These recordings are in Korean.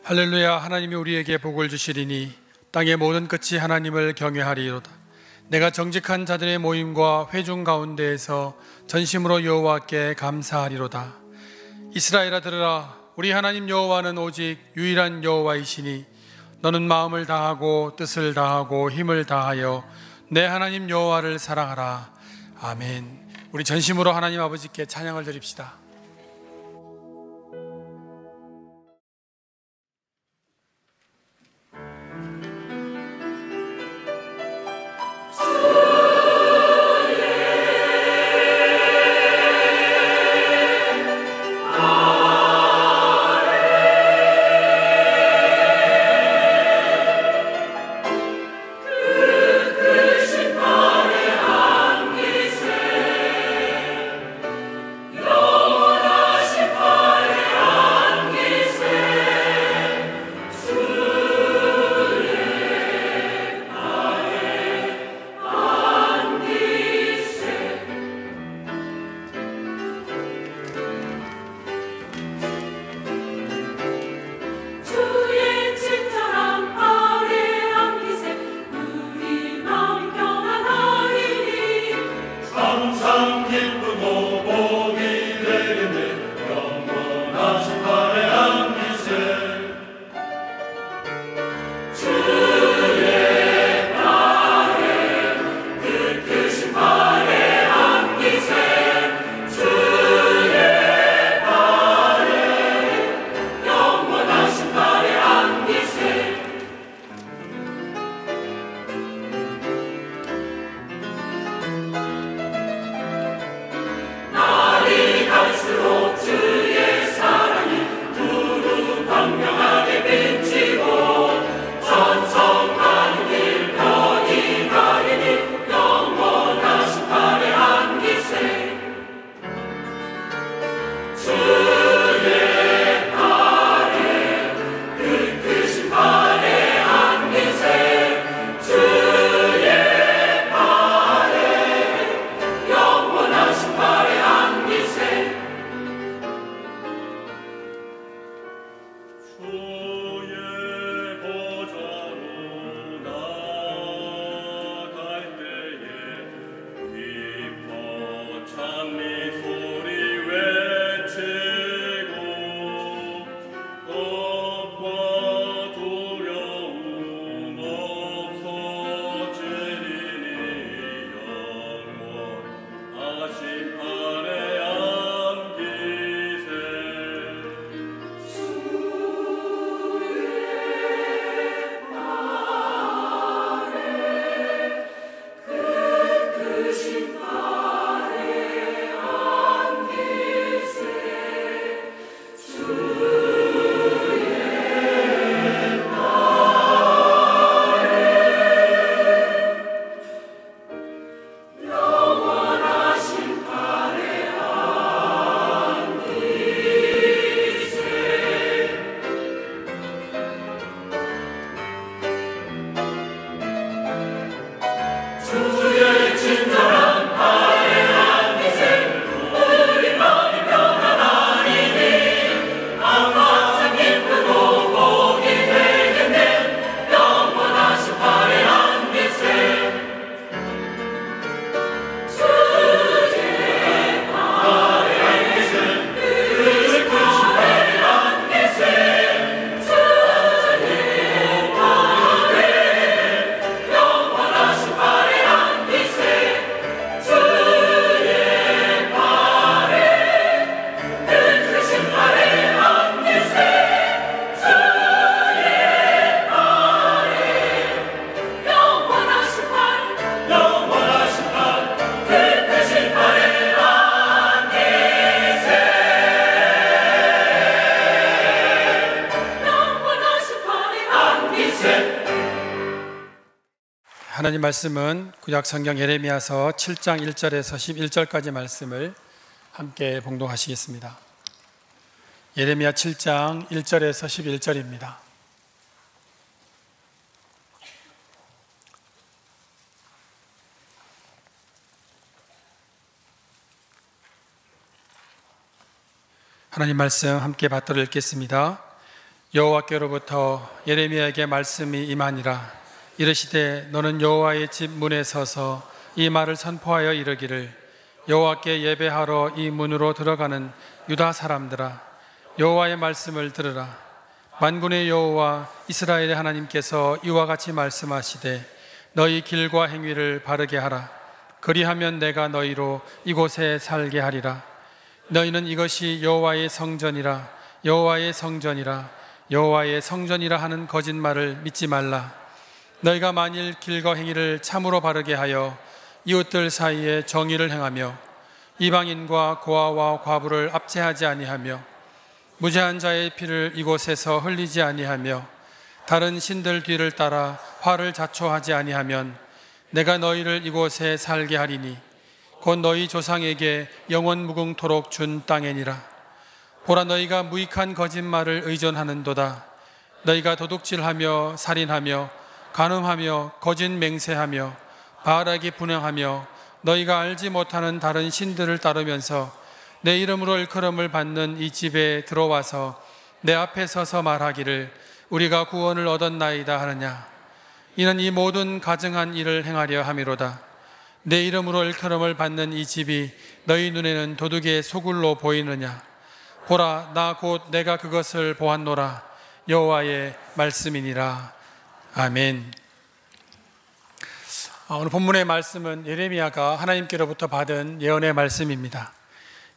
할렐루야. 하나님이 우리에게 복을 주시리니 땅의 모든 끝이 하나님을 경외하리로다. 내가 정직한 자들의 모임과 회중 가운데에서 전심으로 여호와께 감사하리로다. 이스라엘아 들으라. 우리 하나님 여호와는 오직 유일한 여호와이시니 너는 마음을 다하고 뜻을 다하고 힘을 다하여 내 하나님 여호와를 사랑하라. 아멘. 우리 전심으로 하나님 아버지께 찬양을 드립시다. 하나님 말씀은 구약 성경 예레미야서 7장 1절에서 11절까지 말씀을 함께 봉독하시겠습니다. 예레미야 7장 1절에서 11절입니다. 하나님 말씀 함께 받들어 읽겠습니다. 여호와께로부터 예레미야에게 말씀이 임하니라. 이르시되 너는 여호와의 집 문에 서서 이 말을 선포하여 이르기를 여호와께 예배하러 이 문으로 들어가는 유다 사람들아, 여호와의 말씀을 들으라. 만군의 여호와 이스라엘의 하나님께서 이와 같이 말씀하시되 너희 길과 행위를 바르게 하라. 그리하면 내가 너희로 이곳에 살게 하리라. 너희는 이것이 여호와의 성전이라, 여호와의 성전이라, 여호와의 성전이라 하는 거짓말을 믿지 말라. 너희가 만일 길과 행위를 참으로 바르게 하여 이웃들 사이에 정의를 행하며 이방인과 고아와 과부를 압제하지 아니하며 무죄한 자의 피를 이곳에서 흘리지 아니하며 다른 신들 뒤를 따라 화를 자초하지 아니하면 내가 너희를 이곳에 살게 하리니 곧 너희 조상에게 영원 무궁토록 준 땅이니라. 보라, 너희가 무익한 거짓말을 의존하는도다. 너희가 도둑질하며 살인하며 간음하며 거짓 맹세하며 바알에게 분향하며 너희가 알지 못하는 다른 신들을 따르면서 내 이름으로 일컬음을 받는 이 집에 들어와서 내 앞에 서서 말하기를 우리가 구원을 얻었나이다 하느냐. 이는 이 모든 가증한 일을 행하려 함이로다. 내 이름으로 일컬음을 받는 이 집이 너희 눈에는 도둑의 소굴로 보이느냐. 보라, 나 곧 내가 그것을 보았노라. 여호와의 말씀이니라. 아멘. 오늘 본문의 말씀은 예레미야가 하나님께로부터 받은 예언의 말씀입니다.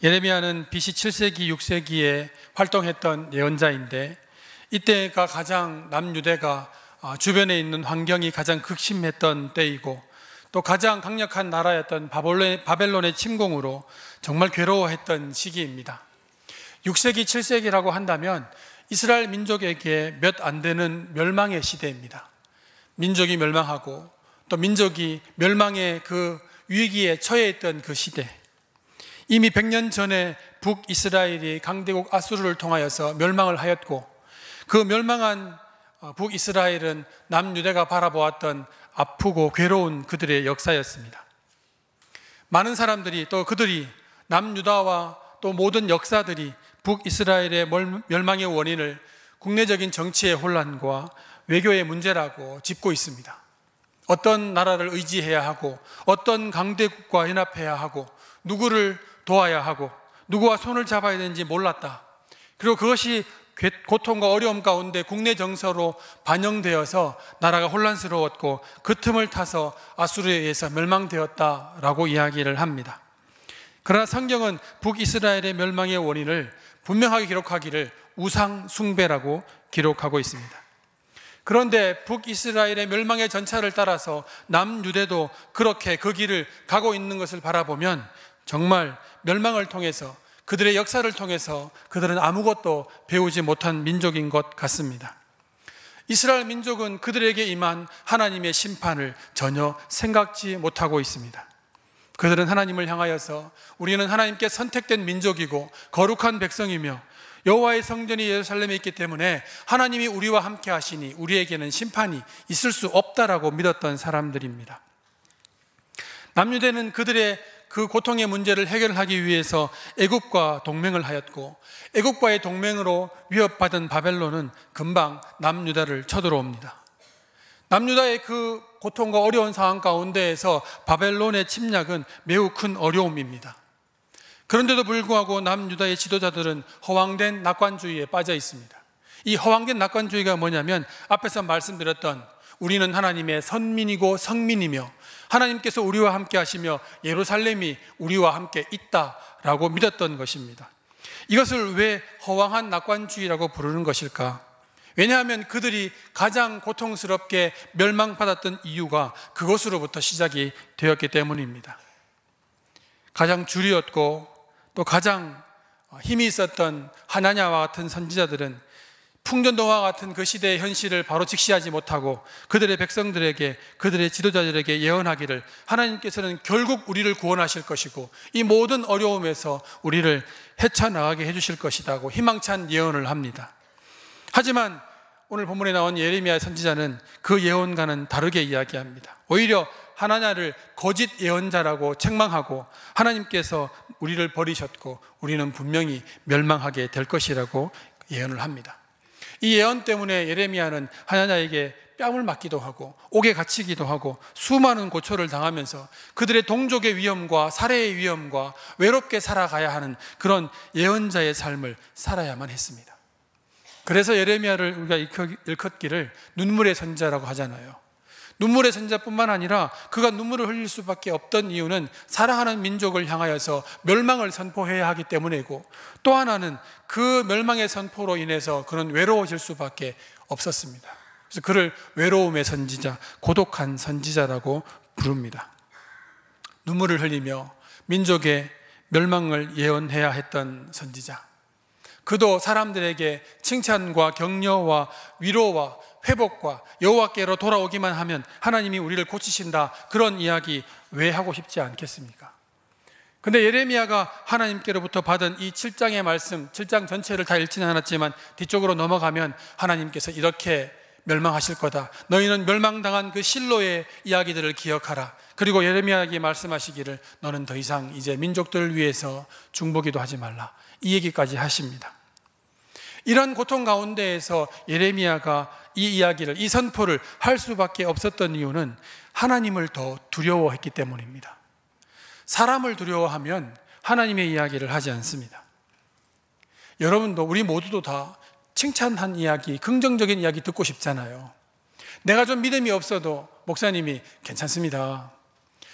예레미야는 BC 7세기, 6세기에 활동했던 예언자인데 이때가 가장 남유대가 주변에 있는 환경이 가장 극심했던 때이고 또 가장 강력한 나라였던 바벨론의 침공으로 정말 괴로워했던 시기입니다. 6세기, 7세기라고 한다면 이스라엘 민족에게 몇 안 되는 멸망의 시대입니다. 민족이 멸망하고 또 민족이 멸망의 그 위기에 처해 있던 그 시대, 이미 100년 전에 북이스라엘이 강대국 아수르를 통하여서 멸망을 하였고 그 멸망한 북이스라엘은 남유대가 바라보았던 아프고 괴로운 그들의 역사였습니다. 많은 사람들이 또 그들이 남유다와 또 모든 역사들이 북이스라엘의 멸망의 원인을 국내적인 정치의 혼란과 외교의 문제라고 짚고 있습니다. 어떤 나라를 의지해야 하고 어떤 강대국과 연합해야 하고 누구를 도와야 하고 누구와 손을 잡아야 되는지 몰랐다. 그리고 그것이 고통과 어려움 가운데 국내 정서로 반영되어서 나라가 혼란스러웠고 그 틈을 타서 아수르에 의해서 멸망되었다라고 이야기를 합니다. 그러나 성경은 북이스라엘의 멸망의 원인을 분명하게 기록하기를 우상 숭배라고 기록하고 있습니다. 그런데 북이스라엘의 멸망의 전차를 따라서 남유대도 그렇게 그 길을 가고 있는 것을 바라보면 정말 멸망을 통해서 그들의 역사를 통해서 그들은 아무것도 배우지 못한 민족인 것 같습니다. 이스라엘 민족은 그들에게 임한 하나님의 심판을 전혀 생각지 못하고 있습니다. 그들은 하나님을 향하여서 우리는 하나님께 선택된 민족이고 거룩한 백성이며 여호와의 성전이 예루살렘에 있기 때문에 하나님이 우리와 함께 하시니 우리에게는 심판이 있을 수 없다라고 믿었던 사람들입니다. 남유대는 그들의 그 고통의 문제를 해결하기 위해서 애굽과 동맹을 하였고 애굽과의 동맹으로 위협받은 바벨론은 금방 남유다를 쳐들어옵니다. 남유다의 그 고통과 어려운 상황 가운데에서 바벨론의 침략은 매우 큰 어려움입니다. 그런데도 불구하고 남유다의 지도자들은 허황된 낙관주의에 빠져 있습니다. 이 허황된 낙관주의가 뭐냐면 앞에서 말씀드렸던 우리는 하나님의 선민이고 성민이며 하나님께서 우리와 함께 하시며 예루살렘이 우리와 함께 있다라고 믿었던 것입니다. 이것을 왜 허황한 낙관주의라고 부르는 것일까? 왜냐하면 그들이 가장 고통스럽게 멸망받았던 이유가 그것으로부터 시작이 되었기 때문입니다. 가장 주리었고 또 가장 힘이 있었던 하나냐와 같은 선지자들은 풍전도와 같은 그 시대의 현실을 바로 직시하지 못하고 그들의 백성들에게, 그들의 지도자들에게 예언하기를 하나님께서는 결국 우리를 구원하실 것이고 이 모든 어려움에서 우리를 헤쳐나가게 해주실 것이라고 희망찬 예언을 합니다. 하지만 오늘 본문에 나온 예레미야 선지자는 그 예언과는 다르게 이야기합니다. 오히려 하나냐를 거짓 예언자라고 책망하고 하나님께서 우리를 버리셨고 우리는 분명히 멸망하게 될 것이라고 예언을 합니다. 이 예언 때문에 예레미야는 하나냐에게 뺨을 맞기도 하고 옥에 갇히기도 하고 수많은 고초를 당하면서 그들의 동족의 위험과 살해의 위험과 외롭게 살아가야 하는 그런 예언자의 삶을 살아야만 했습니다. 그래서 예레미야를 우리가 일컫기를 눈물의 선지자라고 하잖아요. 눈물의 선지자뿐만 아니라 그가 눈물을 흘릴 수밖에 없던 이유는 사랑하는 민족을 향하여서 멸망을 선포해야 하기 때문이고, 또 하나는 그 멸망의 선포로 인해서 그는 외로워질 수밖에 없었습니다. 그래서 그를 외로움의 선지자, 고독한 선지자라고 부릅니다. 눈물을 흘리며 민족의 멸망을 예언해야 했던 선지자. 그도 사람들에게 칭찬과 격려와 위로와 회복과 여호와께로 돌아오기만 하면 하나님이 우리를 고치신다, 그런 이야기 왜 하고 싶지 않겠습니까? 근데 예레미야가 하나님께로부터 받은 이 7장의 말씀, 7장 전체를 다 읽지는 않았지만 뒤쪽으로 넘어가면 하나님께서 이렇게 멸망하실 거다, 너희는 멸망당한 그 실로의 이야기들을 기억하라, 그리고 예레미야에게 말씀하시기를 너는 더 이상 이제 민족들을 위해서 중보기도 하지 말라, 이 얘기까지 하십니다. 이런 고통 가운데에서 예레미야가 이 이야기를, 이 선포를 할 수밖에 없었던 이유는 하나님을 더 두려워했기 때문입니다. 사람을 두려워하면 하나님의 이야기를 하지 않습니다. 여러분도, 우리 모두도 다 칭찬한 이야기, 긍정적인 이야기 듣고 싶잖아요. 내가 좀 믿음이 없어도 목사님이 괜찮습니다,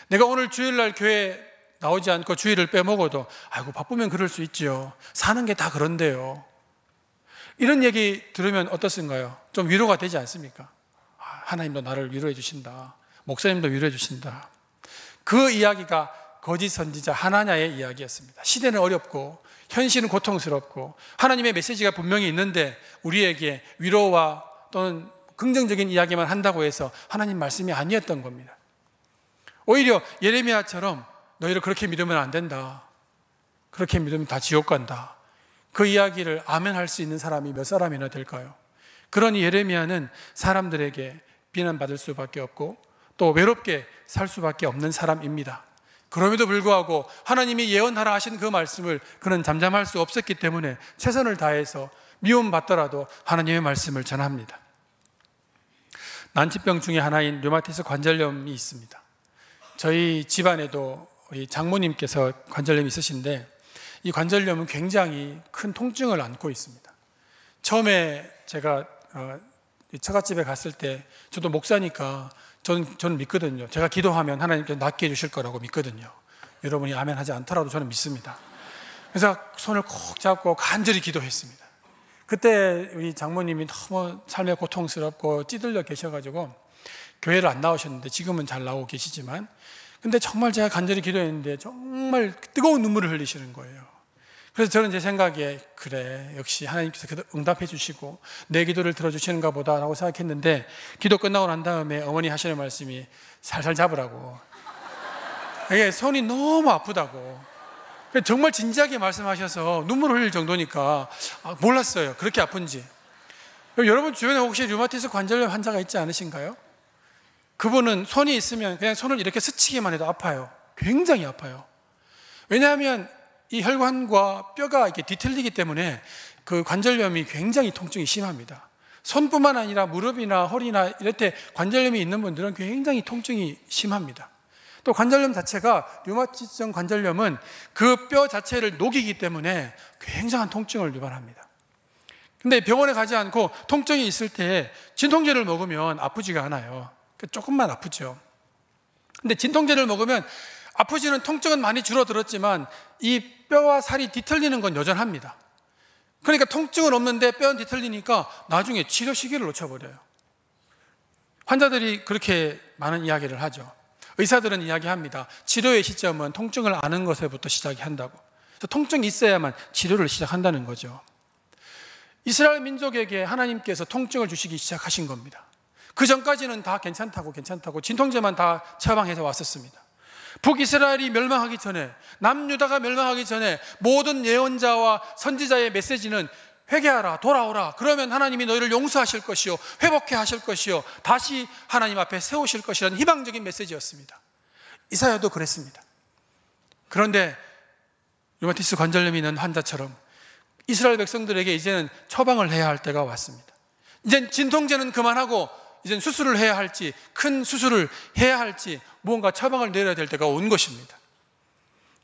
내가 오늘 주일날 교회 나오지 않고 주일을 빼먹어도 아이고 바쁘면 그럴 수 있지요, 사는 게 다 그런데요, 이런 얘기 들으면 어떻습니까? 좀 위로가 되지 않습니까? 하나님도 나를 위로해 주신다, 목사님도 위로해 주신다. 그 이야기가 거짓 선지자 하나냐의 이야기였습니다. 시대는 어렵고 현실은 고통스럽고 하나님의 메시지가 분명히 있는데 우리에게 위로와 또는 긍정적인 이야기만 한다고 해서 하나님 말씀이 아니었던 겁니다. 오히려 예레미야처럼 너희를 그렇게 믿으면 안 된다, 그렇게 믿으면 다 지옥 간다, 그 이야기를 아멘할 수 있는 사람이 몇 사람이나 될까요? 그러니 예레미야는 사람들에게 비난받을 수밖에 없고 또 외롭게 살 수밖에 없는 사람입니다. 그럼에도 불구하고 하나님이 예언하라 하신 그 말씀을 그는 잠잠할 수 없었기 때문에 최선을 다해서 미움받더라도 하나님의 말씀을 전합니다. 난치병 중에 하나인 류마티스 관절염이 있습니다. 저희 집안에도 우리 장모님께서 관절염이 있으신데 이 관절염은 굉장히 큰 통증을 안고 있습니다. 처음에 제가 처갓집에 갔을 때 저도 목사니까 저는 믿거든요. 제가 기도하면 하나님께서 낫게 해주실 거라고 믿거든요. 여러분이 아멘 하지 않더라도 저는 믿습니다. 그래서 손을 콕 잡고 간절히 기도했습니다. 그때 우리 장모님이 너무 삶에 고통스럽고 찌들려 계셔가지고 교회를 안 나오셨는데 지금은 잘 나오고 계시지만, 근데 정말 제가 간절히 기도했는데 정말 뜨거운 눈물을 흘리시는 거예요. 그래서 저는 제 생각에 그래, 역시 하나님께서 응답해 주시고 내 기도를 들어주시는가 보다라고 생각했는데, 기도 끝나고 난 다음에 어머니 하시는 말씀이 살살 잡으라고, 이게 손이 너무 아프다고 정말 진지하게 말씀하셔서 눈물 흘릴 정도니까 몰랐어요, 그렇게 아픈지. 여러분 주변에 혹시 류마티스 관절염 환자가 있지 않으신가요? 그분은 손이 있으면 그냥 손을 이렇게 스치기만 해도 아파요. 굉장히 아파요. 왜냐하면 이 혈관과 뼈가 이렇게 뒤틀리기 때문에 그 관절염이 굉장히 통증이 심합니다. 손뿐만 아니라 무릎이나 허리나 이럴 때 관절염이 있는 분들은 굉장히 통증이 심합니다. 또 관절염 자체가, 류마티성 관절염은 그 뼈 자체를 녹이기 때문에 굉장한 통증을 유발합니다. 근데 병원에 가지 않고 통증이 있을 때 진통제를 먹으면 아프지가 않아요. 조금만 아프죠. 근데 진통제를 먹으면 아프지는, 통증은 많이 줄어들었지만 이 뼈와 살이 뒤틀리는 건 여전합니다. 그러니까 통증은 없는데 뼈는 뒤틀리니까 나중에 치료 시기를 놓쳐버려요. 환자들이 그렇게 많은 이야기를 하죠. 의사들은 이야기합니다. 치료의 시점은 통증을 아는 것에부터 시작이 한다고. 그래서 통증이 있어야만 치료를 시작한다는 거죠. 이스라엘 민족에게 하나님께서 통증을 주시기 시작하신 겁니다. 그 전까지는 다 괜찮다고 진통제만 다 처방해서 왔었습니다. 북이스라엘이 멸망하기 전에, 남유다가 멸망하기 전에 모든 예언자와 선지자의 메시지는 회개하라, 돌아오라, 그러면 하나님이 너희를 용서하실 것이요 회복해 하실 것이요 다시 하나님 앞에 세우실 것이라는 희망적인 메시지였습니다. 이사야도 그랬습니다. 그런데 류마티스 관절염이 있는 환자처럼 이스라엘 백성들에게 이제는 처방을 해야 할 때가 왔습니다. 이제 진통제는 그만하고 이제 수술을 해야 할지, 큰 수술을 해야 할지 무언가 처방을 내려야 될 때가 온 것입니다.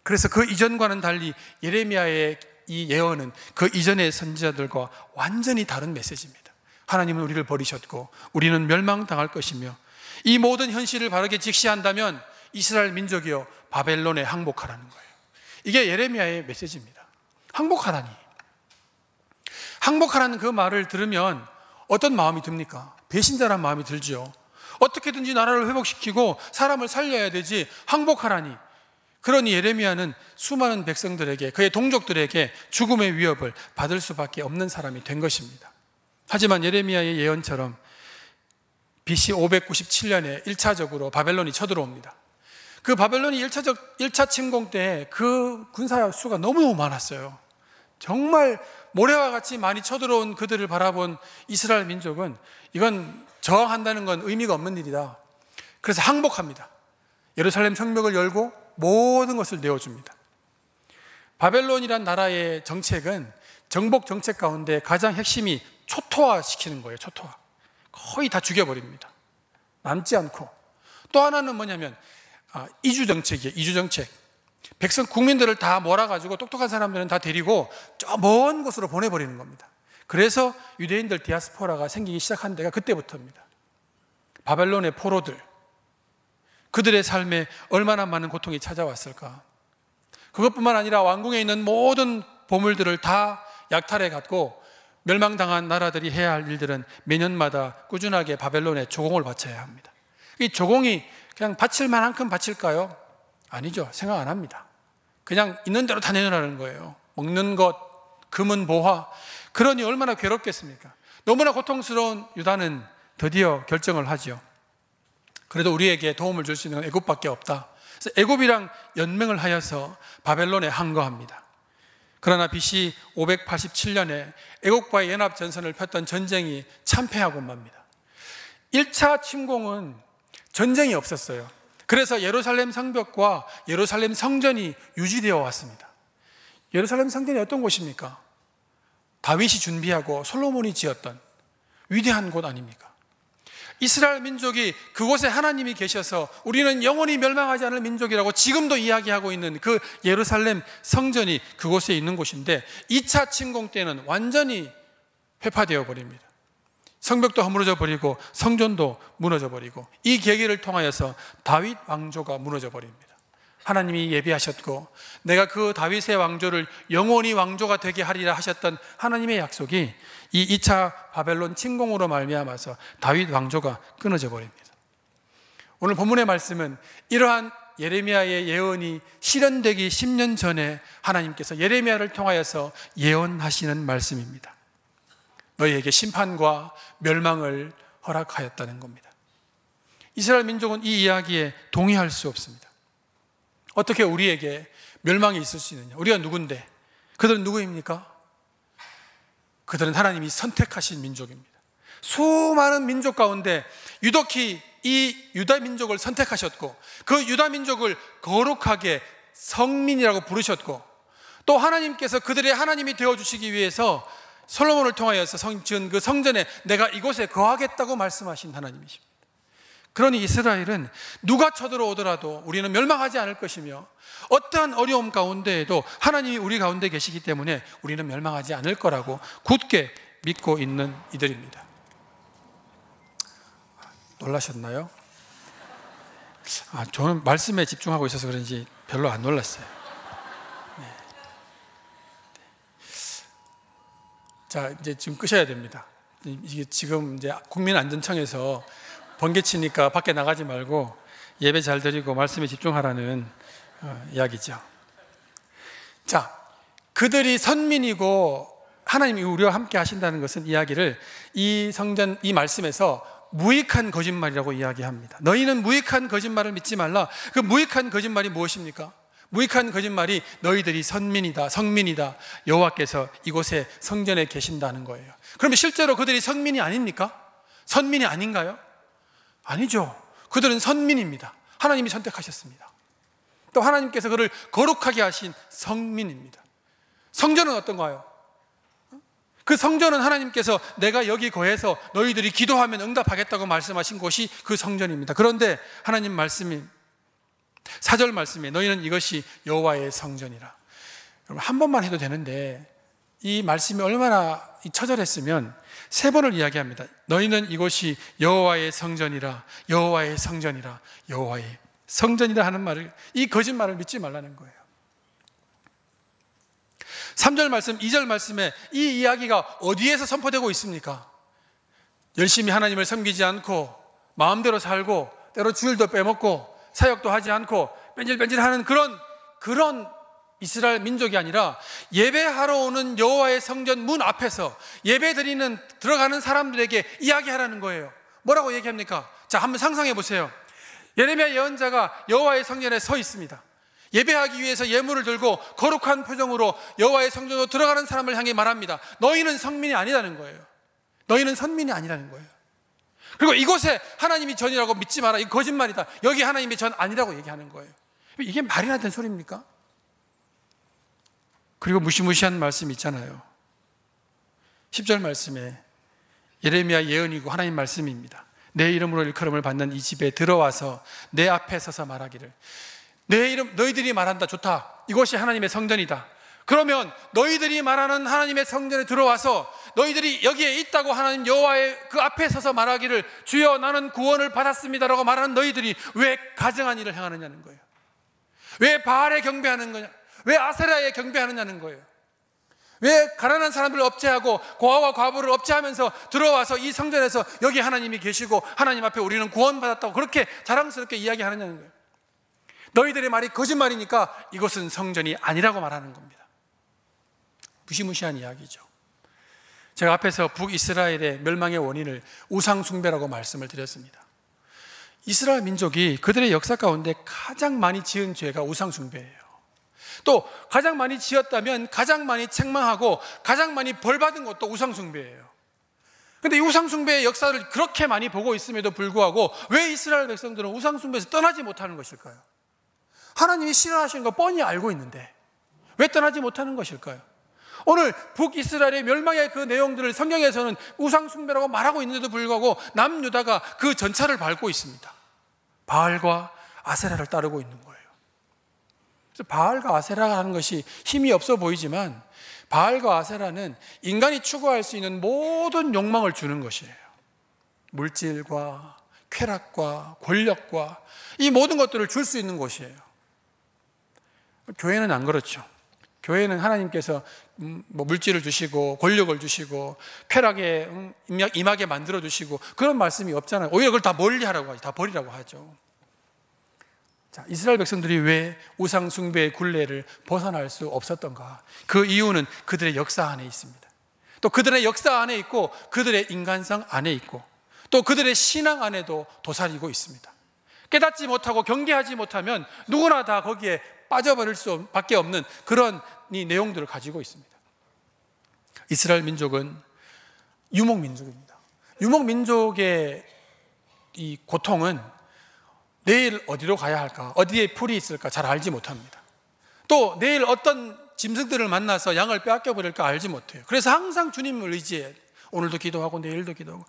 그래서 그 이전과는 달리 예레미야의 이 예언은 그 이전의 선지자들과 완전히 다른 메시지입니다. 하나님은 우리를 버리셨고 우리는 멸망당할 것이며 이 모든 현실을 바르게 직시한다면 이스라엘 민족이여 바벨론에 항복하라는 거예요. 이게 예레미야의 메시지입니다. 항복하라니. 항복하라는 그 말을 들으면 어떤 마음이 듭니까? 배신자란 마음이 들죠. 어떻게든지 나라를 회복시키고 사람을 살려야 되지 항복하라니. 그러니 예레미야는 수많은 백성들에게, 그의 동족들에게 죽음의 위협을 받을 수밖에 없는 사람이 된 것입니다. 하지만 예레미야의 예언처럼 BC 597년에 1차적으로 바벨론이 쳐들어옵니다. 그 바벨론이 1차 침공 때 그 군사 수가 너무너무 많았어요. 정말 모래와 같이 많이 쳐들어온 그들을 바라본 이스라엘 민족은 이건 저항한다는 건 의미가 없는 일이다. 그래서 항복합니다. 예루살렘 성벽을 열고 모든 것을 내어줍니다. 바벨론이란 나라의 정책은 정복 정책 가운데 가장 핵심이 초토화시키는 거예요. 초토화. 거의 다 죽여버립니다. 남지 않고. 또 하나는 뭐냐면 이주 정책이에요. 이주 정책. 백성 국민들을 다 몰아가지고 똑똑한 사람들은 다 데리고 저 먼 곳으로 보내버리는 겁니다. 그래서 유대인들 디아스포라가 생기기 시작한 데가 그때부터입니다. 바벨론의 포로들, 그들의 삶에 얼마나 많은 고통이 찾아왔을까. 그것뿐만 아니라 왕궁에 있는 모든 보물들을 다 약탈해 갔고 멸망당한 나라들이 해야 할 일들은 매년마다 꾸준하게 바벨론에 조공을 바쳐야 합니다. 이 조공이 그냥 바칠 만큼 바칠까요? 아니죠. 생각 안 합니다. 그냥 있는 대로 다 내놓으라는 거예요. 먹는 것, 금은 보화. 그러니 얼마나 괴롭겠습니까? 너무나 고통스러운 유다는 드디어 결정을 하죠. 그래도 우리에게 도움을 줄 수 있는 건 애굽밖에 없다. 그래서 애굽이랑 연맹을 하여서 바벨론에 항거합니다. 그러나 BC 587년에 애국과의 연합전선을 폈던 전쟁이 참패하고 맙니다. 1차 침공은 전쟁이 없었어요. 그래서 예루살렘 성벽과 예루살렘 성전이 유지되어 왔습니다. 예루살렘 성전이 어떤 곳입니까? 다윗이 준비하고 솔로몬이 지었던 위대한 곳 아닙니까? 이스라엘 민족이 그곳에 하나님이 계셔서 우리는 영원히 멸망하지 않을 민족이라고 지금도 이야기하고 있는 그 예루살렘 성전이 그곳에 있는 곳인데 2차 침공 때는 완전히 회파되어 버립니다. 성벽도 허물어져 버리고 성전도 무너져 버리고 이 계기를 통하여서 다윗 왕조가 무너져 버립니다. 하나님이 예비하셨고 내가 그 다윗의 왕조를 영원히 왕조가 되게 하리라 하셨던 하나님의 약속이 이 2차 바벨론 침공으로 말미암아서 다윗 왕조가 끊어져 버립니다. 오늘 본문의 말씀은 이러한 예레미야의 예언이 실현되기 10년 전에 하나님께서 예레미야를 통하여서 예언하시는 말씀입니다. 너희에게 심판과 멸망을 허락하였다는 겁니다. 이스라엘 민족은 이 이야기에 동의할 수 없습니다. 어떻게 우리에게 멸망이 있을 수 있느냐? 우리가 누군데? 그들은 누구입니까? 그들은 하나님이 선택하신 민족입니다. 수많은 민족 가운데 유독히 이 유다 민족을 선택하셨고 그 유다 민족을 거룩하게 성민이라고 부르셨고 또 하나님께서 그들의 하나님이 되어주시기 위해서 솔로몬을 통하여서 지은 그 성전에 내가 이곳에 거하겠다고 말씀하신 하나님이십니다. 그러니 이스라엘은 누가 쳐들어오더라도 우리는 멸망하지 않을 것이며 어떠한 어려움 가운데에도 하나님이 우리 가운데 계시기 때문에 우리는 멸망하지 않을 거라고 굳게 믿고 있는 이들입니다. 놀라셨나요? 저는 말씀에 집중하고 있어서 그런지 별로 안 놀랐어요. 네. 자, 이제 지금 끄셔야 됩니다. 이게 지금 이제 국민안전청에서 번개 치니까 밖에 나가지 말고 예배 잘 드리고 말씀에 집중하라는 이야기죠. 자, 그들이 선민이고 하나님이 우리와 함께 하신다는 것은 이야기를 이 성전 이 말씀에서 무익한 거짓말이라고 이야기합니다. 너희는 무익한 거짓말을 믿지 말라. 그 무익한 거짓말이 무엇입니까? 무익한 거짓말이 너희들이 선민이다, 성민이다, 여호와께서 이곳에 성전에 계신다는 거예요. 그러면 실제로 그들이 성민이 아닙니까? 선민이 아닌가요? 아니죠. 그들은 선민입니다. 하나님이 선택하셨습니다. 또 하나님께서 그를 거룩하게 하신 성민입니다. 성전은 어떤가요? 그 성전은 하나님께서 내가 여기 거해서 너희들이 기도하면 응답하겠다고 말씀하신 곳이 그 성전입니다. 그런데 하나님 말씀이 4절 말씀에 너희는 이것이 여호와의 성전이라. 여러분, 한 번만 해도 되는데 이 말씀이 얼마나 처절했으면 3번을 이야기합니다. 너희는 이곳이 여호와의 성전이라, 여호와의 성전이라, 여호와의 성전이라 하는 말을, 이 거짓말을 믿지 말라는 거예요. 3절 말씀, 2절 말씀에 이 이야기가 어디에서 선포되고 있습니까? 열심히 하나님을 섬기지 않고 마음대로 살고 때로 주일도 빼먹고 사역도 하지 않고 뺀질뺀질하는 그런 이스라엘 민족이 아니라 예배하러 오는 여호와의 성전 문 앞에서 예배드리는 들어가는 사람들에게 이야기하라는 거예요. 뭐라고 얘기합니까? 자, 한번 상상해 보세요. 예레미야 예언자가 여호와의 성전에 서 있습니다. 예배하기 위해서 예물을 들고 거룩한 표정으로 여호와의 성전으로 들어가는 사람을 향해 말합니다. 너희는 성민이 아니라는 거예요. 너희는 선민이 아니라는 거예요. 그리고 이곳에 하나님이 전이라고 믿지 마라. 이거 거짓말이다. 여기 하나님이 전 아니라고 얘기하는 거예요. 이게 말이나 되는 소리입니까? 그리고 무시무시한 말씀 있잖아요. 10절 말씀에 예레미야 예언이고 하나님 말씀입니다. 내 이름으로 일컬음을 받는 이 집에 들어와서 내 앞에 서서 말하기를, 내 이름 너희들이 말한다. 좋다. 이곳이 하나님의 성전이다. 그러면 너희들이 말하는 하나님의 성전에 들어와서 너희들이 여기에 있다고 하나님 여호와의 그 앞에 서서 말하기를, 주여 나는 구원을 받았습니다라고 말하는 너희들이 왜 가증한 일을 행하느냐는 거예요. 왜 바알에 경배하는 거냐? 왜 아세라에 경배하느냐는 거예요. 왜 가난한 사람들을 업제하고 고아와 과부를 업제하면서 들어와서 이 성전에서 여기 하나님이 계시고 하나님 앞에 우리는 구원받았다고 그렇게 자랑스럽게 이야기하느냐는 거예요. 너희들의 말이 거짓말이니까 이것은 성전이 아니라고 말하는 겁니다. 무시무시한 이야기죠. 제가 앞에서 북이스라엘의 멸망의 원인을 우상숭배라고 말씀을 드렸습니다. 이스라엘 민족이 그들의 역사 가운데 가장 많이 지은 죄가 우상숭배예요. 또 가장 많이 지었다면 가장 많이 책망하고 가장 많이 벌받은 것도 우상숭배예요. 그런데 이 우상숭배의 역사를 그렇게 많이 보고 있음에도 불구하고 왜 이스라엘 백성들은 우상숭배에서 떠나지 못하는 것일까요? 하나님이 싫어하시는 거 뻔히 알고 있는데 왜 떠나지 못하는 것일까요? 오늘 북이스라엘의 멸망의 그 내용들을 성경에서는 우상숭배라고 말하고 있는데도 불구하고 남유다가 그 전차를 밟고 있습니다. 바알과 아세라를 따르고 있는 거예요. 그래서 바알과 아세라가 하는 것이 힘이 없어 보이지만 바알과 아세라는 인간이 추구할 수 있는 모든 욕망을 주는 것이에요. 물질과 쾌락과 권력과 이 모든 것들을 줄 수 있는 곳이에요. 교회는 안 그렇죠. 교회는 하나님께서 물질을 주시고 권력을 주시고 쾌락에 임하게 만들어 주시고 그런 말씀이 없잖아요. 오히려 그걸 다 멀리하라고 하죠. 다 버리라고 하죠. 자, 이스라엘 백성들이 왜 우상 숭배의 굴레를 벗어날 수 없었던가? 그 이유는 그들의 역사 안에 있습니다. 또 그들의 역사 안에 있고 그들의 인간성 안에 있고 또 그들의 신앙 안에도 도사리고 있습니다. 깨닫지 못하고 경계하지 못하면 누구나 다 거기에 빠져버릴 수밖에 없는 그런 이 내용들을 가지고 있습니다. 이스라엘 민족은 유목민족입니다. 유목민족의 이 고통은 내일 어디로 가야 할까, 어디에 풀이 있을까 잘 알지 못합니다. 또 내일 어떤 짐승들을 만나서 양을 빼앗겨 버릴까 알지 못해요. 그래서 항상 주님을 의지해야 돼요. 오늘도 기도하고 내일도 기도하고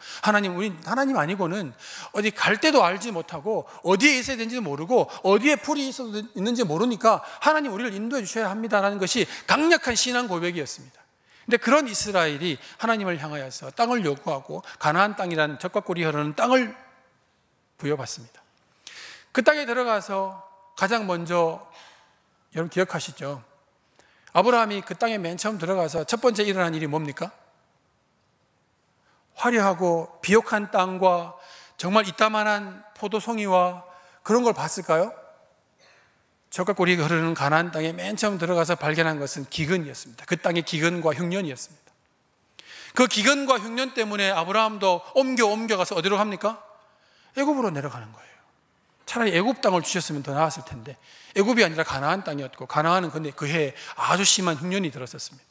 우리 하나님 아니고는 어디 갈 때도 알지 못하고 어디에 있어야 되는지 모르고 어디에 풀이 있는지 모르니까 하나님 우리를 인도해 주셔야 합니다라는 것이 강력한 신앙 고백이었습니다. 근데 그런 이스라엘이 하나님을 향하여서 땅을 요구하고 가나안 땅이라는 젖과 꿀이 흐르는 땅을 부여받습니다. 그 땅에 들어가서 가장 먼저 여러분 기억하시죠? 아브라함이 그 땅에 맨 처음 들어가서 첫 번째 일어난 일이 뭡니까? 화려하고 비옥한 땅과 정말 이따만한 포도송이와 그런 걸 봤을까요? 젖과 꿀이 흐르는 가나안 땅에 맨 처음 들어가서 발견한 것은 기근이었습니다. 그 땅의 기근과 흉년이었습니다. 그 기근과 흉년 때문에 아브라함도 옮겨가서 어디로 갑니까? 애굽으로 내려가는 거예요. 차라리 애굽 땅을 주셨으면 더 나았을 텐데 애굽이 아니라 가나안 땅이었고 가나안은 근데 그 해에 아주 심한 흉년이 들었었습니다.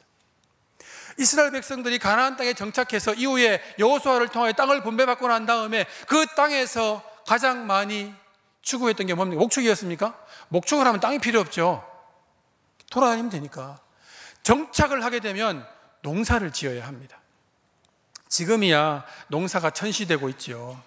이스라엘 백성들이 가나안 땅에 정착해서 이후에 여호수아를 통하여 땅을 분배받고 난 다음에 그 땅에서 가장 많이 추구했던 게 뭡니까? 목축이었습니까? 목축을 하면 땅이 필요 없죠. 돌아다니면 되니까. 정착을 하게 되면 농사를 지어야 합니다. 지금이야 농사가 천시되고 있죠.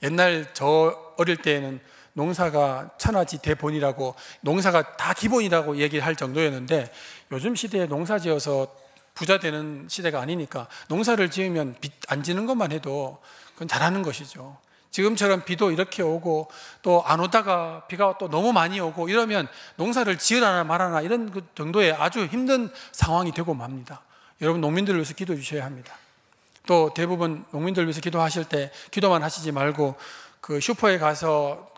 옛날 저 어릴 때에는 농사가 천하지 대본이라고, 농사가 다 기본이라고 얘기할 정도였는데, 요즘 시대에 농사 지어서 부자 되는 시대가 아니니까 농사를 지으면 빚 안 지는 것만 해도 그건 잘하는 것이죠. 지금처럼 비도 이렇게 오고 또 안 오다가 비가 또 너무 많이 오고 이러면 농사를 지으라나 말아나 이런 그 정도의 아주 힘든 상황이 되고 맙니다. 여러분, 농민들을 위해서 기도해 주셔야 합니다. 또 대부분 농민들을 위해서 기도하실 때 기도만 하시지 말고 그 슈퍼에 가서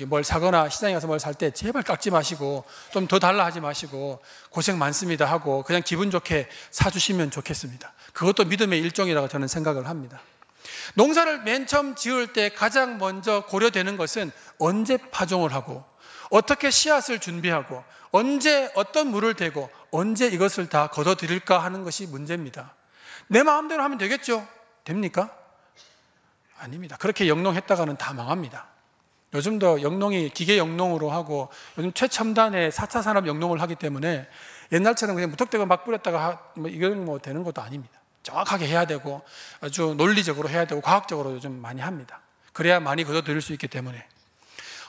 뭘 사거나 시장에 가서 뭘 살 때 제발 깎지 마시고 좀 더 달라 하지 마시고 고생 많습니다 하고 그냥 기분 좋게 사주시면 좋겠습니다. 그것도 믿음의 일종이라고 저는 생각을 합니다. 농사를 맨 처음 지을 때 가장 먼저 고려되는 것은 언제 파종을 하고 어떻게 씨앗을 준비하고 언제 어떤 물을 대고 언제 이것을 다 거둬들일까 하는 것이 문제입니다. 내 마음대로 하면 되겠죠? 됩니까? 아닙니다. 그렇게 영농했다가는 다 망합니다. 요즘도 영농이 기계 영농으로 하고 요즘 최첨단의 4차 산업 영농을 하기 때문에 옛날처럼 그냥 무턱대고 막 뿌렸다가 이건 되는 것도 아닙니다. 정확하게 해야 되고 아주 논리적으로 해야 되고 과학적으로 요즘 많이 합니다. 그래야 많이 거둬들일 수 있기 때문에.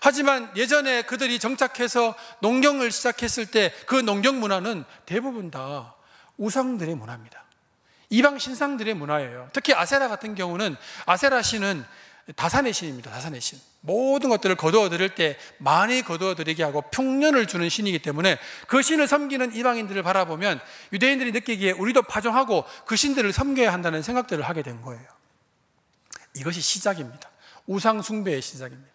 하지만 예전에 그들이 정착해서 농경을 시작했을 때 그 농경 문화는 대부분 다 우상들의 문화입니다. 이방 신상들의 문화예요. 특히 아세라 같은 경우는, 아세라 신은 다산의 신입니다. 다산의 신. 모든 것들을 거두어 들일 때 많이 거두어 들이게 하고 평년을 주는 신이기 때문에 그 신을 섬기는 이방인들을 바라보면 유대인들이 느끼기에 우리도 파종하고 그 신들을 섬겨야 한다는 생각들을 하게 된 거예요. 이것이 시작입니다. 우상 숭배의 시작입니다.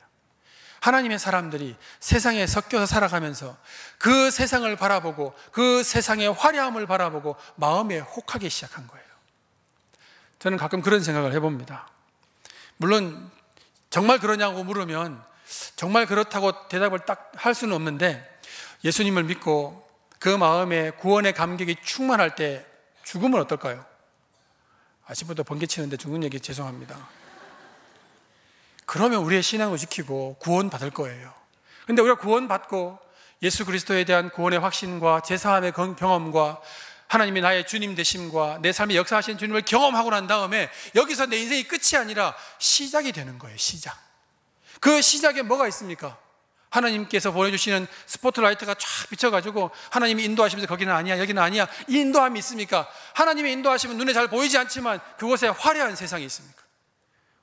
하나님의 사람들이 세상에 섞여서 살아가면서 그 세상을 바라보고 그 세상의 화려함을 바라보고 마음에 혹하기 시작한 거예요. 저는 가끔 그런 생각을 해봅니다. 물론 정말 그러냐고 물으면 정말 그렇다고 대답을 딱 할 수는 없는데, 예수님을 믿고 그 마음에 구원의 감격이 충만할 때 죽으면 어떨까요? 아침부터 번개치는데 죽는 얘기 죄송합니다. 그러면 우리의 신앙을 지키고 구원받을 거예요. 그런데 우리가 구원받고 예수 그리스도에 대한 구원의 확신과 제사함의 경험과 하나님이 나의 주님 되심과 내 삶에 역사하신 주님을 경험하고 난 다음에 여기서 내 인생이 끝이 아니라 시작이 되는 거예요. 시작. 그 시작에 뭐가 있습니까? 하나님께서 보내주시는 스포트라이트가 쫙 비춰가지고 하나님이 인도하시면서 거기는 아니야 여기는 아니야, 이 인도함이 있습니까? 하나님의 인도하시면 눈에 잘 보이지 않지만 그곳에 화려한 세상이 있습니까?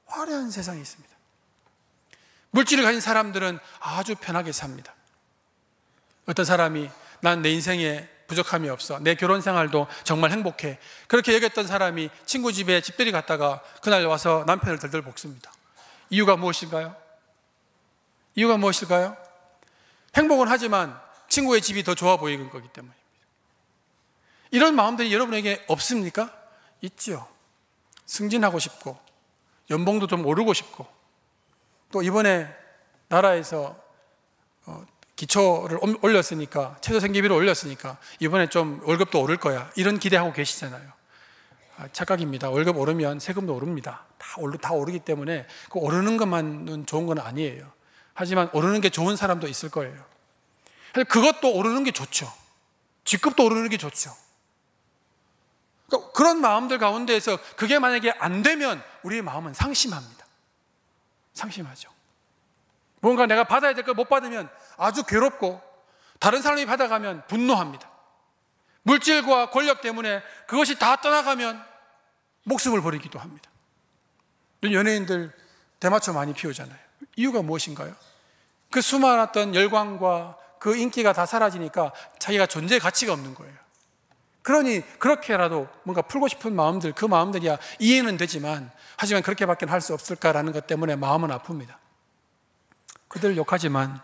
화려한 세상이 있습니다. 물질을 가진 사람들은 아주 편하게 삽니다. 어떤 사람이 난 내 인생에 부족함이 없어, 내 결혼 생활도 정말 행복해, 그렇게 여겼던 사람이 친구 집에 집들이 갔다가 그날 와서 남편을 덜덜 볶습니다. 이유가 무엇일까요? 이유가 무엇일까요? 행복은 하지만 친구의 집이 더 좋아 보이는 거기 때문입니다. 이런 마음들이 여러분에게 없습니까? 있지요. 승진하고 싶고 연봉도 좀 오르고 싶고 또 이번에 나라에서 기초를 올렸으니까, 최저생계비를 올렸으니까 이번에 좀 월급도 오를 거야, 이런 기대하고 계시잖아요. 착각입니다. 월급 오르면 세금도 오릅니다. 다 오르기 때문에 그 오르는 것만은 좋은 건 아니에요. 하지만 오르는 게 좋은 사람도 있을 거예요. 그것도 오르는 게 좋죠. 직급도 오르는 게 좋죠. 그러니까 그런 마음들 가운데에서 그게 만약에 안 되면 우리의 마음은 상심합니다. 상심하죠. 뭔가 내가 받아야 될 걸 못 받으면 아주 괴롭고, 다른 사람이 받아가면 분노합니다. 물질과 권력 때문에 그것이 다 떠나가면 목숨을 버리기도 합니다. 연예인들 대마초 많이 피우잖아요. 이유가 무엇인가요? 그 수많았던 열광과 그 인기가 다 사라지니까 자기가 존재의 가치가 없는 거예요. 그러니 그렇게라도 뭔가 풀고 싶은 마음들, 그 마음들이야 이해는 되지만, 하지만 그렇게밖에 할 수 없을까라는 것 때문에 마음은 아픕니다. 그들 욕하지만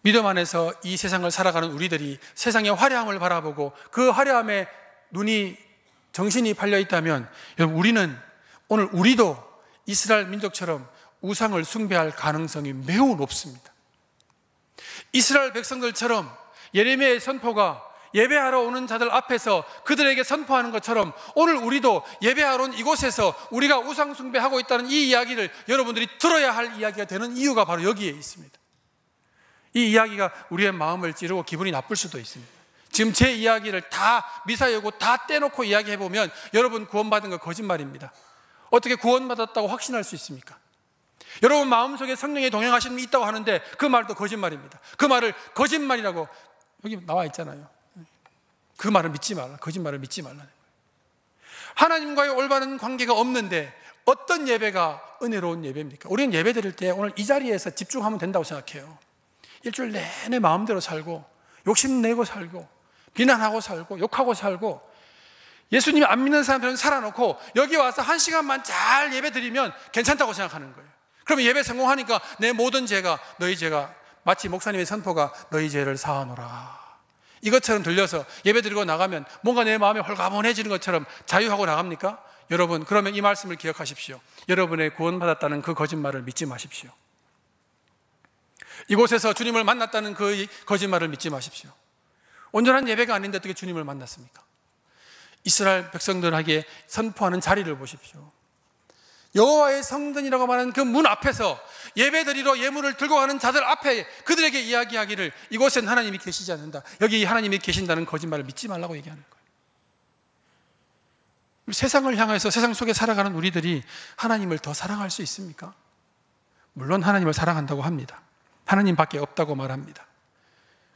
믿음 안에서 이 세상을 살아가는 우리들이 세상의 화려함을 바라보고 그 화려함에 눈이, 정신이 팔려 있다면, 여러분, 우리도 이스라엘 민족처럼 우상을 숭배할 가능성이 매우 높습니다. 이스라엘 백성들처럼 예레미야의 선포가 예배하러 오는 자들 앞에서 그들에게 선포하는 것처럼 오늘 우리도 예배하러 온 이곳에서 우리가 우상 숭배하고 있다는 이 이야기를 여러분들이 들어야 할 이야기가 되는 이유가 바로 여기에 있습니다. 이 이야기가 우리의 마음을 찌르고 기분이 나쁠 수도 있습니다. 지금 제 이야기를 다 미사여고 다 떼놓고 이야기해보면 여러분 구원받은 거 거짓말입니다. 어떻게 구원받았다고 확신할 수 있습니까? 여러분 마음속에 성령의 동행하심이 있다고 하는데 그 말도 거짓말입니다. 그 말을 거짓말이라고 여기 나와 있잖아요. 그 말을 믿지 말라. 거짓말을 믿지 말라는 거예요. 하나님과의 올바른 관계가 없는데 어떤 예배가 은혜로운 예배입니까? 우리는 예배 드릴 때 오늘 이 자리에서 집중하면 된다고 생각해요. 일주일 내내 마음대로 살고 욕심내고 살고 비난하고 살고 욕하고 살고 예수님이 안 믿는 사람들은 살아놓고 여기 와서 1시간만 잘 예배 드리면 괜찮다고 생각하는 거예요. 그러면 예배 성공하니까 내 모든 죄가 너희 죄가 마치 목사님의 선포가 너희 죄를 사하노라 이것처럼 들려서 예배 드리고 나가면 뭔가 내 마음이 홀가분해지는 것처럼 자유하고 나갑니까? 여러분 그러면 이 말씀을 기억하십시오. 여러분의 구원받았다는 그 거짓말을 믿지 마십시오. 이곳에서 주님을 만났다는 그 거짓말을 믿지 마십시오. 온전한 예배가 아닌데 어떻게 주님을 만났습니까? 이스라엘 백성들에게 선포하는 자리를 보십시오. 여호와의 성전이라고 말하는 그 문 앞에서 예배드리러 예물을 들고 가는 자들 앞에 그들에게 이야기하기를 이곳엔 하나님이 계시지 않는다. 여기 하나님이 계신다는 거짓말을 믿지 말라고 얘기하는 거예요. 세상을 향해서 세상 속에 살아가는 우리들이 하나님을 더 사랑할 수 있습니까? 물론 하나님을 사랑한다고 합니다. 하나님밖에 없다고 말합니다.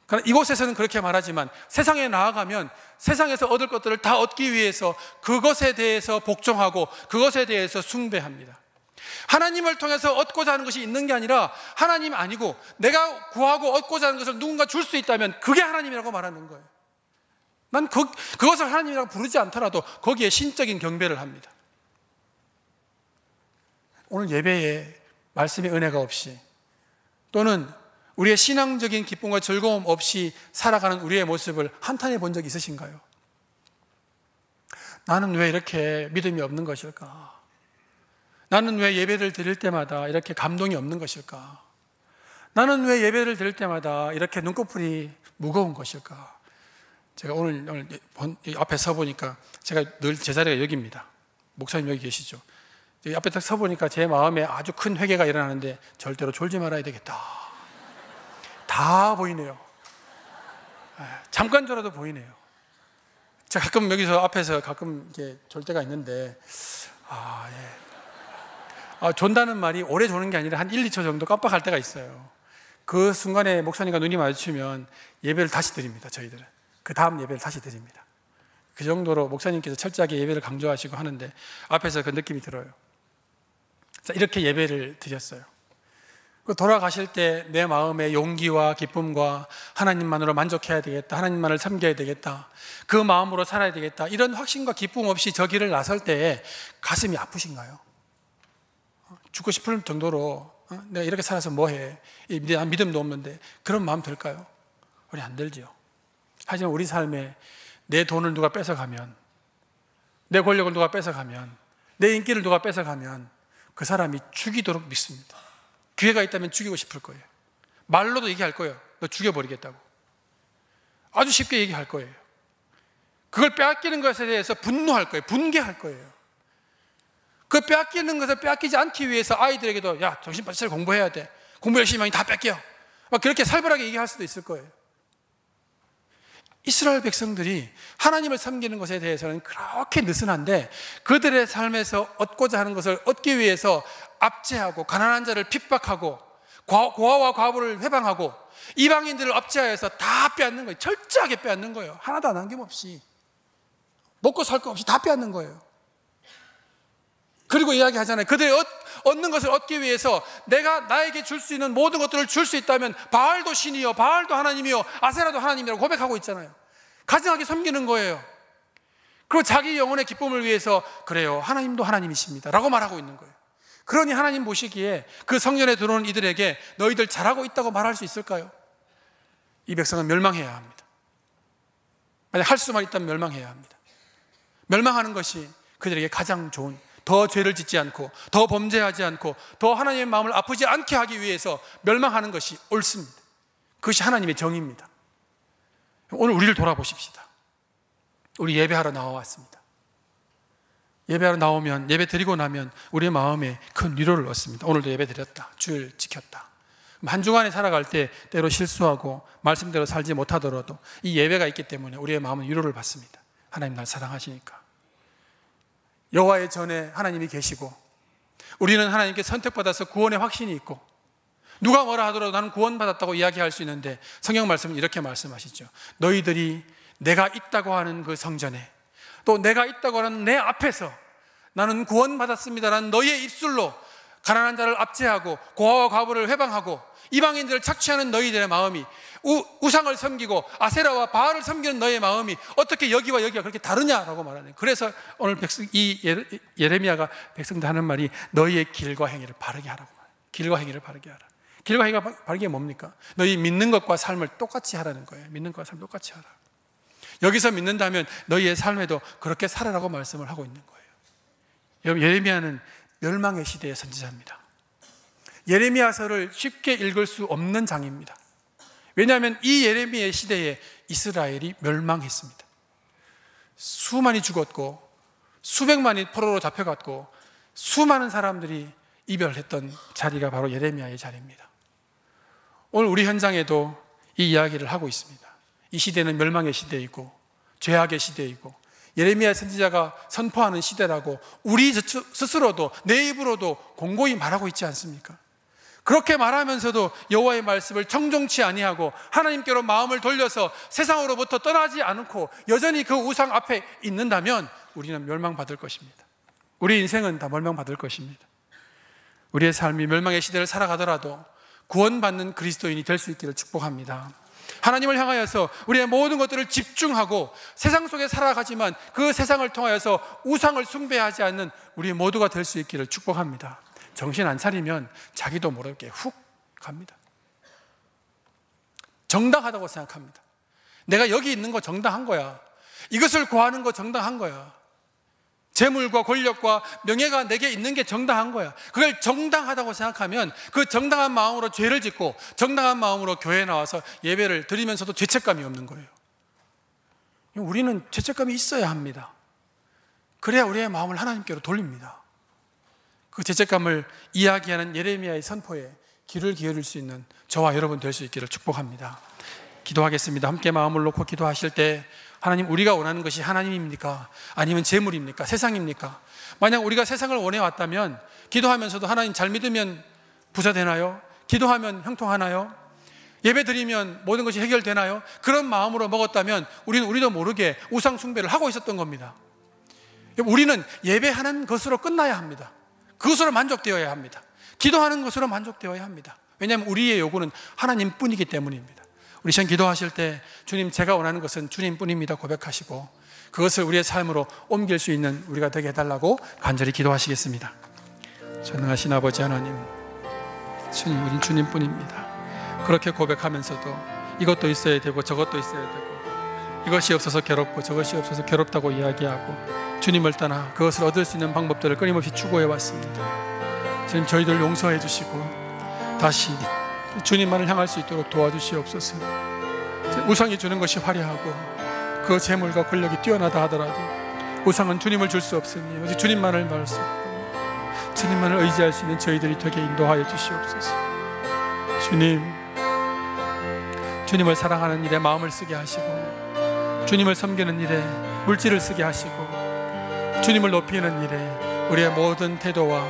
그러나 이곳에서는 그렇게 말하지만 세상에 나아가면 세상에서 얻을 것들을 다 얻기 위해서 그것에 대해서 복종하고 그것에 대해서 숭배합니다. 하나님을 통해서 얻고자 하는 것이 있는 게 아니라 하나님 아니고 내가 구하고 얻고자 하는 것을 누군가 줄 수 있다면 그게 하나님이라고 말하는 거예요. 난 그것을 하나님이라고 부르지 않더라도 거기에 신적인 경배를 합니다. 오늘 예배에 말씀의 은혜가 없이 또는 우리의 신앙적인 기쁨과 즐거움 없이 살아가는 우리의 모습을 한탄해 본 적이 있으신가요? 나는 왜 이렇게 믿음이 없는 것일까? 나는 왜 예배를 드릴 때마다 이렇게 감동이 없는 것일까? 나는 왜 예배를 드릴 때마다 이렇게 눈꺼풀이 무거운 것일까? 제가 오늘 앞에 서보니까 제가 늘 제 자리가 여기입니다. 목사님 여기 계시죠? 여기 앞에 딱 서보니까 제 마음에 아주 큰 회개가 일어나는데 절대로 졸지 말아야 되겠다. 다 보이네요. 잠깐조라도 보이네요. 제가 가끔 여기서 앞에서 가끔 이렇게 졸 때가 있는데 존다는 말이 오래 조는 게 아니라 한 1, 2초 정도 깜빡할 때가 있어요. 그 순간에 목사님과 눈이 마주치면 예배를 다시 드립니다. 저희들은 그 다음 예배를 다시 드립니다. 그 정도로 목사님께서 철저하게 예배를 강조하시고 하는데 앞에서 그 느낌이 들어요. 이렇게 예배를 드렸어요. 돌아가실 때 내 마음의 용기와 기쁨과 하나님만으로 만족해야 되겠다, 하나님만을 섬겨야 되겠다, 그 마음으로 살아야 되겠다, 이런 확신과 기쁨 없이 저 길을 나설 때에 가슴이 아프신가요? 죽고 싶을 정도로 내가 이렇게 살아서 뭐해, 난 믿음도 없는데, 그런 마음 들까요? 우리 안 들죠. 하지만 우리 삶에 내 돈을 누가 뺏어가면, 내 권력을 누가 뺏어가면, 내 인기를 누가 뺏어가면 그 사람이 죽이도록 믿습니다. 기회가 있다면 죽이고 싶을 거예요. 말로도 얘기할 거예요. 너 죽여버리겠다고. 아주 쉽게 얘기할 거예요. 그걸 빼앗기는 것에 대해서 분노할 거예요. 분개할 거예요. 그 빼앗기는 것을 빼앗기지 않기 위해서 아이들에게도 야, 정신 바짝 차리고 공부해야 돼. 공부 열심히 하면 다 뺏겨. 막 그렇게 살벌하게 얘기할 수도 있을 거예요. 이스라엘 백성들이 하나님을 섬기는 것에 대해서는 그렇게 느슨한데 그들의 삶에서 얻고자 하는 것을 얻기 위해서 압제하고 가난한 자를 핍박하고 고아와 과부를 회방하고 이방인들을 압제하여서 다 빼앗는 거예요. 철저하게 빼앗는 거예요. 하나도 안 남김없이. 먹고 살 거 없이 다 빼앗는 거예요. 그리고 이야기하잖아요. 그들이 얻는 것을 얻기 위해서 내가 나에게 줄 수 있는 모든 것들을 줄 수 있다면 바알도 신이요, 바알도 하나님이요, 아세라도 하나님이라고 고백하고 있잖아요. 가증하게 섬기는 거예요. 그리고 자기 영혼의 기쁨을 위해서 그래요, 하나님도 하나님이십니다 라고 말하고 있는 거예요. 그러니 하나님 보시기에 그 성전에 들어오는 이들에게 너희들 잘하고 있다고 말할 수 있을까요? 이 백성은 멸망해야 합니다. 만약 할 수만 있다면 멸망해야 합니다. 멸망하는 것이 그들에게 가장 좋은, 더 죄를 짓지 않고 더 범죄하지 않고 더 하나님의 마음을 아프지 않게 하기 위해서 멸망하는 것이 옳습니다. 그것이 하나님의 정의입니다. 오늘 우리를 돌아보십시다. 우리 예배하러 나와왔습니다. 예배하러 나오면, 예배 드리고 나면 우리의 마음에 큰 위로를 얻습니다. 오늘도 예배 드렸다, 주일 지켰다, 한 주간에 살아갈 때 때로 실수하고 말씀대로 살지 못하더라도 이 예배가 있기 때문에 우리의 마음은 위로를 받습니다. 하나님 날 사랑하시니까. 여호와의 전에 하나님이 계시고 우리는 하나님께 선택받아서 구원의 확신이 있고 누가 뭐라 하더라도 나는 구원받았다고 이야기할 수 있는데 성경 말씀은 이렇게 말씀하시죠. 너희들이 내가 있다고 하는 그 성전에 또 내가 있다고 하는 내 앞에서 나는 구원받았습니다라는 너희의 입술로 가난한 자를 압제하고 고아와 과부를 회방하고 이방인들을 착취하는 너희들의 마음이 우상을 섬기고 아세라와 바알을 섬기는 너희의 마음이 어떻게 여기와 여기가 그렇게 다르냐라고 말하는. 그래서 오늘 예레미야가 백성들 하는 말이 너희의 길과 행위를 바르게 하라고 말해요. 길과 행위를 바르게 하라. 길과 행위가 바르게 뭡니까? 너희 믿는 것과 삶을 똑같이 하라는 거예요. 믿는 것과 삶을 똑같이 하라. 여기서 믿는다면 너희의 삶에도 그렇게 살아라고 말씀을 하고 있는 거예요. 여러분, 예레미야는 멸망의 시대의 선지자입니다. 예레미야서를 쉽게 읽을 수 없는 장입니다. 왜냐하면 이 예레미야의 시대에 이스라엘이 멸망했습니다. 수만이 죽었고 수백만이 포로로 잡혀갔고 수많은 사람들이 이별했던 자리가 바로 예레미야의 자리입니다. 오늘 우리 현장에도 이 이야기를 하고 있습니다. 이 시대는 멸망의 시대이고 죄악의 시대이고 예레미야 선지자가 선포하는 시대라고 우리 스스로도 내 입으로도 공고히 말하고 있지 않습니까? 그렇게 말하면서도 여호와의 말씀을 청종치 아니하고 하나님께로 마음을 돌려서 세상으로부터 떠나지 않고 여전히 그 우상 앞에 있는다면 우리는 멸망받을 것입니다. 우리 인생은 다 멸망받을 것입니다. 우리의 삶이 멸망의 시대를 살아가더라도 구원받는 그리스도인이 될 수 있기를 축복합니다. 하나님을 향하여서 우리의 모든 것들을 집중하고 세상 속에 살아가지만 그 세상을 통하여서 우상을 숭배하지 않는 우리 모두가 될 수 있기를 축복합니다. 정신 안 차리면 자기도 모르게 훅 갑니다. 정당하다고 생각합니다. 내가 여기 있는 거 정당한 거야. 이것을 구하는 거 정당한 거야. 재물과 권력과 명예가 내게 있는 게 정당한 거야. 그걸 정당하다고 생각하면 그 정당한 마음으로 죄를 짓고 정당한 마음으로 교회에 나와서 예배를 드리면서도 죄책감이 없는 거예요. 우리는 죄책감이 있어야 합니다. 그래야 우리의 마음을 하나님께로 돌립니다. 그 죄책감을 이야기하는 예레미야의 선포에 귀를 기울일 수 있는 저와 여러분 될 수 있기를 축복합니다. 기도하겠습니다. 함께 마음을 놓고 기도하실 때 하나님, 우리가 원하는 것이 하나님입니까? 아니면 재물입니까? 세상입니까? 만약 우리가 세상을 원해왔다면 기도하면서도 하나님 잘 믿으면 부자 되나요? 기도하면 형통하나요? 예배 드리면 모든 것이 해결되나요? 그런 마음으로 먹었다면 우리는 우리도 모르게 우상 숭배를 하고 있었던 겁니다. 우리는 예배하는 것으로 끝나야 합니다. 그것으로 만족되어야 합니다. 기도하는 것으로 만족되어야 합니다. 왜냐하면 우리의 요구는 하나님뿐이기 때문입니다. 우리 시간 기도하실 때 주님, 제가 원하는 것은 주님뿐입니다 고백하시고 그것을 우리의 삶으로 옮길 수 있는 우리가 되게 해달라고 간절히 기도하시겠습니다. 전능하신 아버지 하나님, 주님, 우린 주님뿐입니다. 그렇게 고백하면서도 이것도 있어야 되고 저것도 있어야 되고 이것이 없어서 괴롭고 저것이 없어서 괴롭다고 이야기하고 주님을 떠나 그것을 얻을 수 있는 방법들을 끊임없이 추구해 왔습니다. 주님, 저희들 용서해 주시고 다시 주님만을 향할 수 있도록 도와주시옵소서. 우상이 주는 것이 화려하고 그 재물과 권력이 뛰어나다 하더라도 우상은 주님을 줄 수 없으니 오직 주님만을 말할 수 없고 주님만을 의지할 수 있는 저희들이 되게 인도하여 주시옵소서. 주님을 사랑하는 일에 마음을 쓰게 하시고 주님을 섬기는 일에 물질을 쓰게 하시고 주님을 높이는 일에 우리의 모든 태도와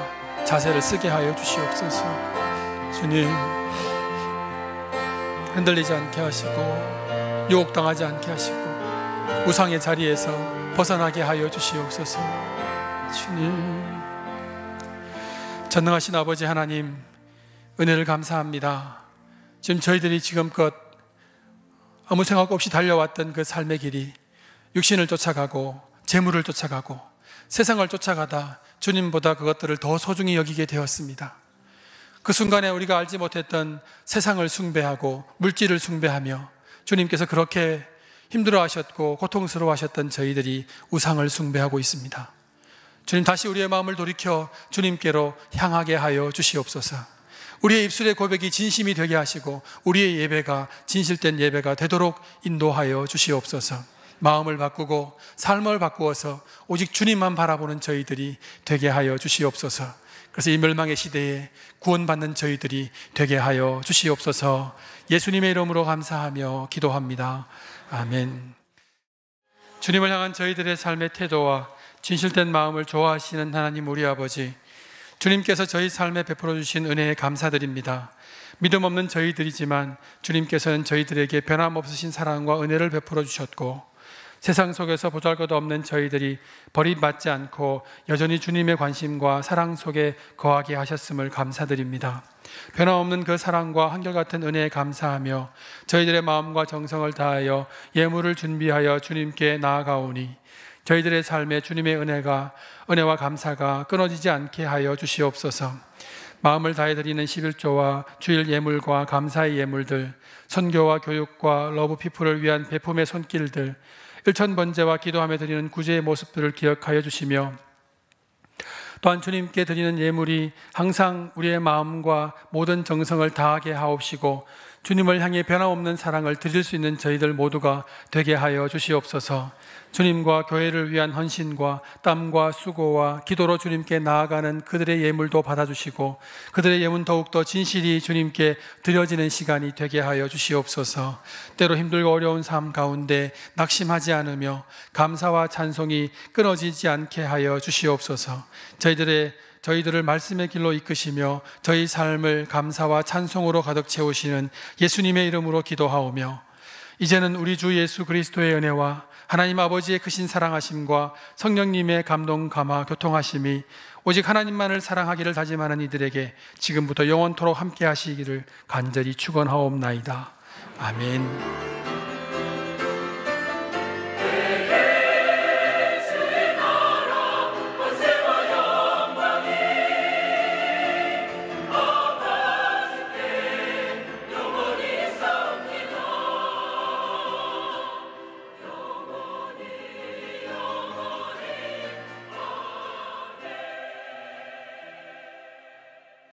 자세를 쓰게 하여 주시옵소서. 주님, 흔들리지 않게 하시고 유혹당하지 않게 하시고 우상의 자리에서 벗어나게 하여 주시옵소서. 주님, 전능하신 아버지 하나님, 은혜를 감사합니다. 지금 저희들이 지금껏 아무 생각 없이 달려왔던 그 삶의 길이 육신을 쫓아가고 재물을 쫓아가고 세상을 쫓아가다 주님보다 그것들을 더 소중히 여기게 되었습니다. 그 순간에 우리가 알지 못했던 세상을 숭배하고 물질을 숭배하며 주님께서 그렇게 힘들어하셨고 고통스러워하셨던 저희들이 우상을 숭배하고 있습니다. 주님, 다시 우리의 마음을 돌이켜 주님께로 향하게 하여 주시옵소서. 우리의 입술의 고백이 진심이 되게 하시고 우리의 예배가 진실된 예배가 되도록 인도하여 주시옵소서. 마음을 바꾸고 삶을 바꾸어서 오직 주님만 바라보는 저희들이 되게 하여 주시옵소서. 그래서 이 멸망의 시대에 구원받는 저희들이 되게 하여 주시옵소서. 예수님의 이름으로 감사하며 기도합니다. 아멘. 주님을 향한 저희들의 삶의 태도와 진실된 마음을 좋아하시는 하나님 우리 아버지, 주님께서 저희 삶에 베풀어 주신 은혜에 감사드립니다. 믿음 없는 저희들이지만 주님께서는 저희들에게 변함없으신 사랑과 은혜를 베풀어 주셨고, 세상 속에서 보잘것없는 저희들이 버림받지 않고 여전히 주님의 관심과 사랑 속에 거하게 하셨음을 감사드립니다. 변함없는 그 사랑과 한결같은 은혜에 감사하며 저희들의 마음과 정성을 다하여 예물을 준비하여 주님께 나아가오니 저희들의 삶에 주님의 은혜와 감사가 끊어지지 않게 하여 주시옵소서. 마음을 다해 드리는 11조와 주일 예물과 감사의 예물들, 선교와 교육과 러브피플을 위한 베품의 손길들, 일천번제와 기도하며 드리는 구제의 모습들을 기억하여 주시며, 또한 주님께 드리는 예물이 항상 우리의 마음과 모든 정성을 다하게 하옵시고 주님을 향해 변함없는 사랑을 드릴 수 있는 저희들 모두가 되게 하여 주시옵소서. 주님과 교회를 위한 헌신과 땀과 수고와 기도로 주님께 나아가는 그들의 예물도 받아주시고 그들의 예물은 더욱더 진실이 주님께 드려지는 시간이 되게 하여 주시옵소서. 때로 힘들고 어려운 삶 가운데 낙심하지 않으며 감사와 찬송이 끊어지지 않게 하여 주시옵소서. 저희들을 말씀의 길로 이끄시며 저희 삶을 감사와 찬송으로 가득 채우시는 예수님의 이름으로 기도하오며, 이제는 우리 주 예수 그리스도의 은혜와 하나님 아버지의 크신 사랑하심과 성령님의 감동 감화 교통하심이 오직 하나님만을 사랑하기를 다짐하는 이들에게 지금부터 영원토록 함께 하시기를 간절히 축원하옵나이다. 아멘.